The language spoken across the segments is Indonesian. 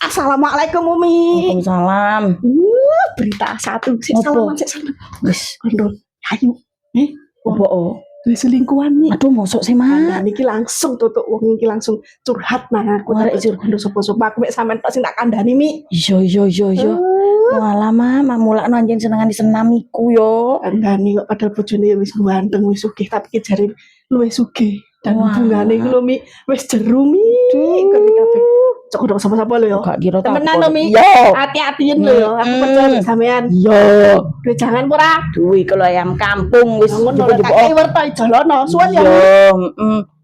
Assalamualaikum Umi. Waalaikumsalam. Berita satu. Salaman sik salam. Wis, Kondo. Ayo. opo oh. Duwe selingkuhan nih. Aduh, mosok sih, Nah, Mak. niki langsung tutuk wong iki langsung curhat nang aku. Arek Kondo sapa-sapa aku mek sampean tok sing tak kandhani Mi. Iya. Walah, Mak, mulakno anjen senengan disenamiku yo. Kandhani kok padahal bojone wis ganteng wis sugih tapi ki jare luwih sugih. Dan Wah. hubungane iki lho Mi wis jeru Mi. Ngerti kabeh. Cok kondo sapa-sapa lho yo. Gak kira tak. Temenan lho Mi. Yo. Hati-hatiin lho yo. Aku percaya mek sampean. Yo. Duwe jangan pura. Duwe kalau ayam kampung wis Ngono jupuk-jupuk. kakek werta jalono suwen ya. Yo,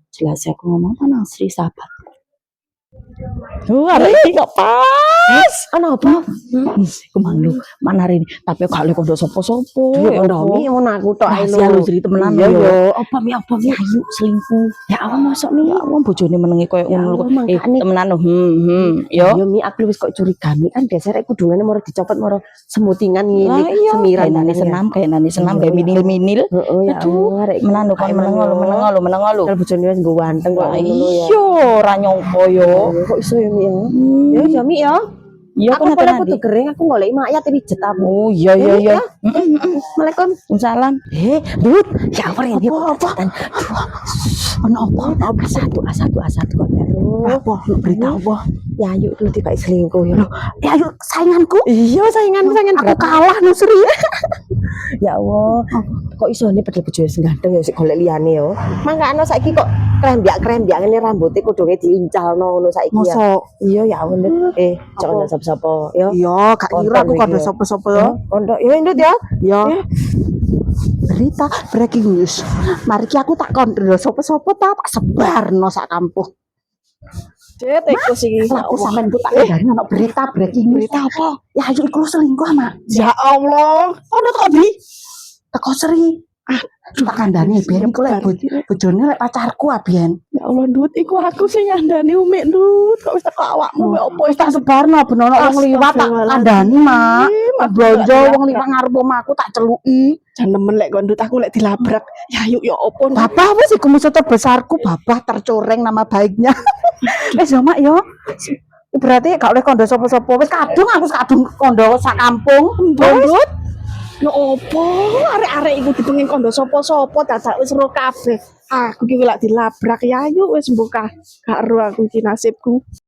jelas aku ngomong kan Sri sahabat. Arek iki kok pas. Ana apa? Iku manglu, mana hari ini. Tapi gak oleh kondo sopo-sopo. Duwe kondomi ngono aku tok ae Masih halus Sri temenan Iya yo. yo. Apa Mi? Ayu selingkuh. Ya Allah mosok Mi. Ya Allah bojone menengi koyo Ya ngono lho. Allah, makane. Temenan lho. Yo. Yo Mi aku wis kok curiga Mi kan biasanya kudungane moro dicopot moro semutingan Lah ngene iya, semiran kayak nani senam, kayak minil-minil. Heeh ya Aduh, Allah arek Menan lho kon menengo lho. Kalau bojone wis nggo wanteng kok Lah ngono ya. iya, ora nyangka yo. Kok iso ya Mi ya? Ya Mi ya. Iya Aku kon boleh nanti. kudu kering aku golek mayat pijet aku. Oh iya. Assalamualaikum. Waalaikumsalam. Dut, ya apa ini? Apa? Ono apa? A1 kok. Apa? Berita apa? Ya yuk lu dikai selingkuh ya. Ya yuk sainganku. Iya, saingan aku kalah Nusri. Ya Allah. Kok iso ini padahal bojoe sing ganteng ya sik golek liyane yo. Mangkane saiki kok krembiak ngene rambutnya kudunge diincalno ngono saiki ya. Iya ya Allah. Jangan sapa-sapa ya. Iya, gak kira aku kondo sapa-sapa ya. Kondo ya Ndut ya. Ya. Berita breaking news. Mari ki aku tak kondo sapa-sapa tak sebarno sak kampung. Cet iku sih. Aku sampean ku tak kandhani ono berita breaking news. Berita apa? Ya ayo iku selingkuh, Mak. Ya Allah. Ono kok Bi? Teko Sri. Tak kandhani ben iku lek bojone lek pacarku abiyen. Ya Allah, Ndut, iku aku sing ngandani Umi, Ndut. Kok wis teko awakmu kok opo Wis tak sebarno ben ono wong liwat tak kandhani, Mak. Blonjo wong liwat ngarep omahku tak celuki. Jan nemen lek kok Ndut aku lek dilabrak. Ya yuk ya opo. Bapak wis iku musuh terbesarku, Bapak tercoreng nama baiknya. Wis yo, Mak yo. Berarti gak oleh kondo sapa-sapa. Wis kadung aku kadung kondo sak kampung. Ndut. Ya opo? Arek-arek iku dipengin kondo sapa-sapa dadak wis ro kabeh. Aku ki lek dilabrak ya yuk wis mbokah. Gak ero aku ki nasibku.